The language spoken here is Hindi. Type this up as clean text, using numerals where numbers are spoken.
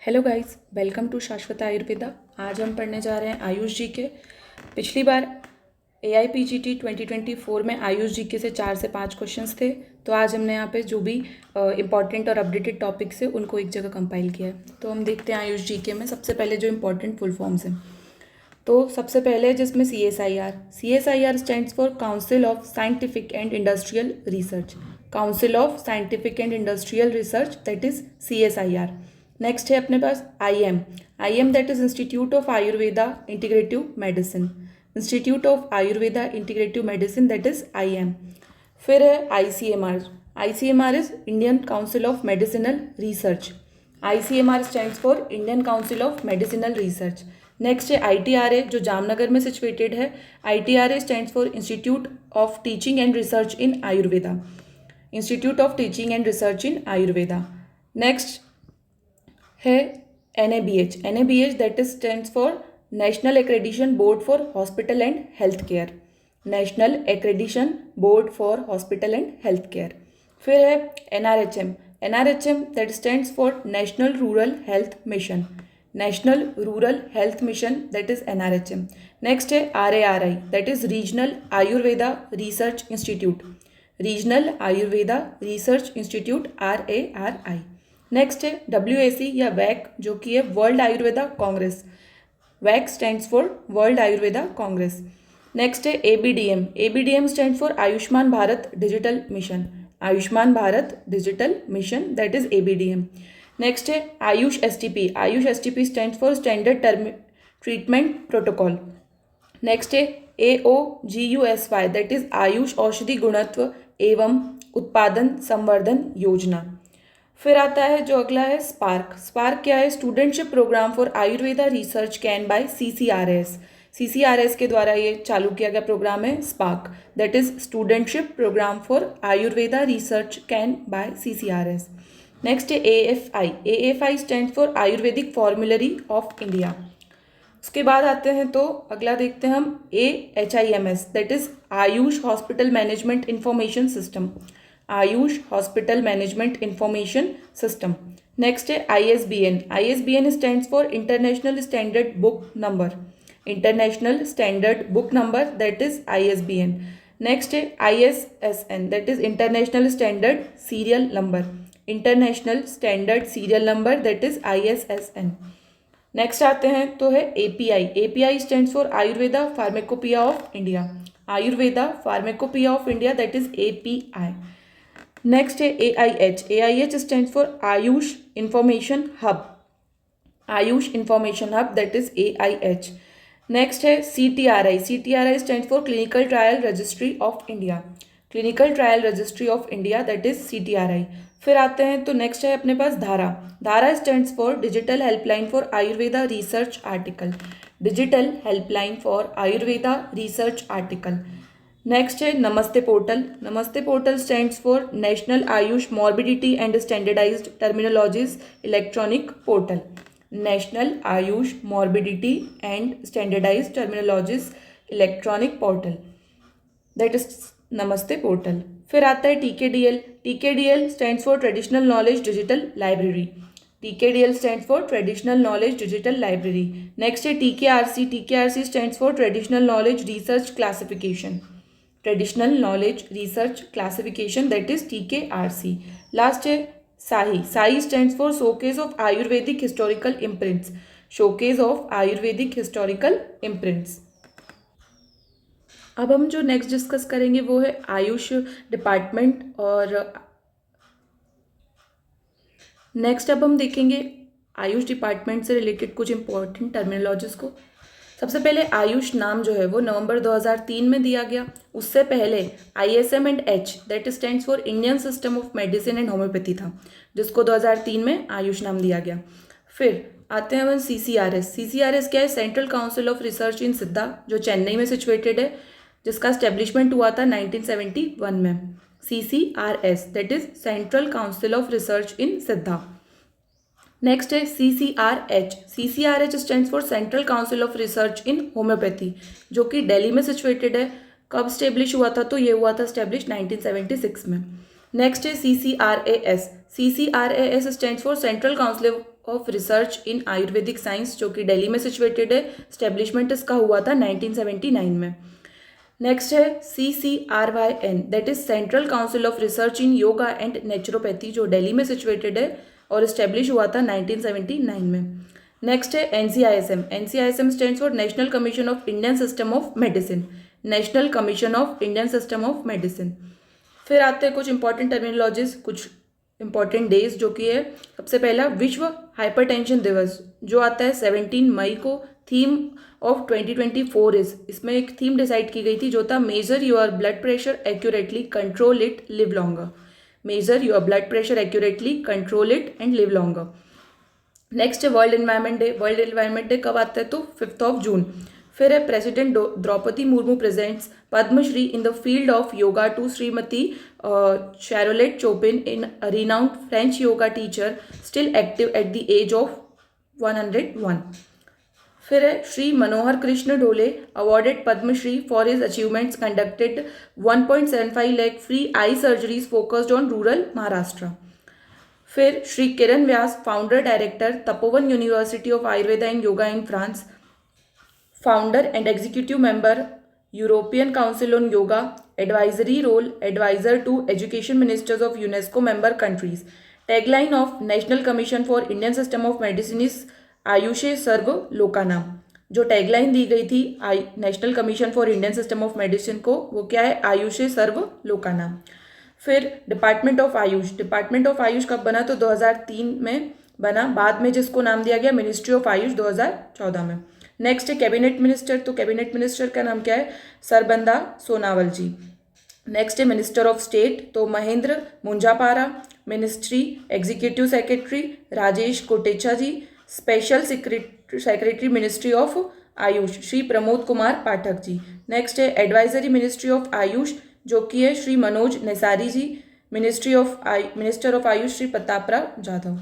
हेलो गाइस, वेलकम टू शाश्वत आयुर्वेदा। आज हम पढ़ने जा रहे हैं आयुष जी के। पिछली बार AIPGT 2024 में आयुष जी के से 4 से 5 क्वेश्चंस थे, तो आज हमने यहाँ पे जो भी इम्पॉर्टेंट और अपडेटेड टॉपिक्स है उनको एक जगह कंपाइल किया है। तो हम देखते हैं आयुष जी के में सबसे पहले जो इम्पॉर्टेंट फुल फॉर्म्स हैं। तो सबसे पहले जिसमें CSIR stands for council of scientific and industrial research. Council of scientific and industrial research, that is CSIR। Next है अपने पास IM that is institute of Ayurveda integrative medicine. Institute of Ayurveda integrative medicine, that is IM। फिर है ICMR is Indian council of medicinal research. ICMR stands for Indian council of medicinal research. Next है ITRA जो जामनगर में सिचुएटेड है। ITRA stands for institute of teaching and research in Ayurveda. Institute of teaching and research in Ayurveda. Next है NABH that is stands for national accreditation board for hospital and health care. National accreditation board for hospital and health care. फिर है NRHM that stands for national rural health mission. National rural health mission, that is NRHM। Next है RARI that is regional Ayurveda research institute. Regional Ayurveda research institute RARI। Next है WAC या WAC जो कि है world Ayurveda congress. WAC stands for world Ayurveda congress. Next है ABDM stands for Ayushman Bharat digital mission. Ayushman Bharat digital mission, that is ABDM। Next है AYUSH STP stands for standard treatment protocol. Next है AOGUSY that is AYUSH Aushadhi Gunatva एवं उत्पादन संवर्धन योजना। फिर आता है जो अगला है स्पार्क क्या है? Studentship program for Ayurveda research ken by CCRS के द्वारा ये चालू किया गया प्रोग्राम है spark, that is studentship program for Ayurveda research ken by CCRS। Next है AFI stand for Ayurvedic formulary of India. उसके बाद आते हैं तो अगला देखते हैं हम AHIMS that is AYUSH hospital management information system. AYUSH hospital management information system. Next है ISBN stands for international standard book number. International standard book number, that is ISBN। Next है ISSN that is international standard serial number. International standard serial number, that is ISSN। Next आते हैं तो है API stands for Ayurveda pharmacopoeia of India. Ayurveda pharmacopoeia of India, that is API। Next है AIH stands for Ayush information hub. Ayush information hub, that is AIH। Next है CTRI stands for clinical trial registry of India. Clinical trial registry of India, that is CTRI। फिर आते हैं तो नेक्स्ट है अपने पास DHARA stands for digital helpline for Ayurveda research article. Digital helpline for Ayurveda research article. Next है NAMASTE portal stands for national Ayush morbidity and standardised terminologies electronic portal. National Ayush morbidity and standardised terminologies electronic portal, that is NAMASTE portal. फिर आता है TKDL stands for traditional knowledge digital library. TKDL stands for traditional knowledge digital library. Next है TKRC stands for traditional knowledge research classification. Traditional knowledge research classification, that is TKRC। Last है SAHI stands for showcase of Ayurvedic historical imprints. Showcase of Ayurvedic historical imprints. अब हम जो नेक्स्ट डिस्कस करेंगे वो है आयुष डिपार्टमेंट। और नेक्स्ट अब हम देखेंगे आयुष डिपार्टमेंट से रिलेटेड कुछ इंपॉर्टेंट टर्मिनोलॉजीज को। सबसे पहले आयुष नाम जो है वो नवंबर 2003 में दिया गया। उससे पहले ISM and H that stands for Indian system of medicine and homeopathy था, जिसको 2003 में आयुष नाम दिया गया। फिर आते हैं CCRS क्या है? सेंट्रल काउंसिल ऑफ रिसर्च इन सिद्धा, जो चेन्नई में सिचुएटेड है, जिसका स्टेब्लिशमेंट हुआ था 1971 में। CCRS that is central council of research इन सिद्धा। नेक्स्ट है CCRH stands for central council of research in homeopathy, जो कि दिल्ली में सिचुएटेड है। कब स्टेब्लिश हुआ था? तो ये हुआ था स्टेब्लिश 1976 में। नेक्स्ट है CCRAS. CCRAS stands for central council of research in Ayurvedic science, जो कि दिल्ली में सिचुएटेड है. स्टेब्लिशमेंट इसका हुआ था 1979 में. नेक्स्ट है CCRYN, that is central council of research in yoga and naturopathy, जो दिल्ली में सिचुएटेड है और इस्टेब्लिश हुआ था 1979 में. नेक्स्ट है NCISM. NCISM stands for national commission of Indian system of medicine. National commission of Indian system of medicine. फिर आते हैं कुछ इंपॉर्टेंट टर्मिनोलॉजीज, कुछ इंपॉर्टेंट डेज, जो कि है सबसे पहला विश्व हाइपरटेंशन दिवस, जो आता है 17 मई को. थीम ऑफ 2024 इज, इसमें एक थीम डिसाइड की गई थी जो था measure your blood pressure accurately, control it, live longer. Measure your blood pressure accurately, control it and live longer. Next है world environment day. World environment day कब आता है? तो 5 जून. फिर है president Droupadi Murmu presents Padmashri in the field of yoga to Shrimati Charlotte Chopin, in renowned French yoga teacher still active at the age of 101. फिर है Shri Manohar Krishna Dhole awarded Padmashri for his achievements, conducted 1.75 lakh free eye surgeries focused on rural Maharashtra. फिर Shri Kiran Vyas founder director Tapovan university of Ayurveda and yoga in France, founder and executive member European council on yoga, advisory role adviser to education ministers of UNESCO member countries. Tagline of national commission for Indian system of medicine is आयुषे सर्व लोकानाम. जो टैगलाइन दी गई थी national commission for Indian system of medicine को, वो क्या है? आयुषे सर्व लोकानाम. फिर department of Ayush. Department of Ayush कब बना? तो 2003 में बना, बाद में जिसको नाम दिया गया मिनिस्ट्री ऑफ आयुष 2014 में. नेक्स्ट है कैबिनेट मिनिस्टर. तो कैबिनेट मिनिस्टर का नाम क्या है? सरबंदा सोनावल जी. नेक्स्ट है मिनिस्टर ऑफ स्टेट, तो Mahendra Munjapara. Ministry executive secretary Rajesh Kotecha ji. Special secretary ministry of AYUSH Shri Pramod Kumar Pathak ji. Next है एडवाइजरी मिनिस्ट्री ऑफ आयुष, जो कि है श्री मनोज नेसारी जी. Minister of AYUSH Shri Prataprao Jadhav.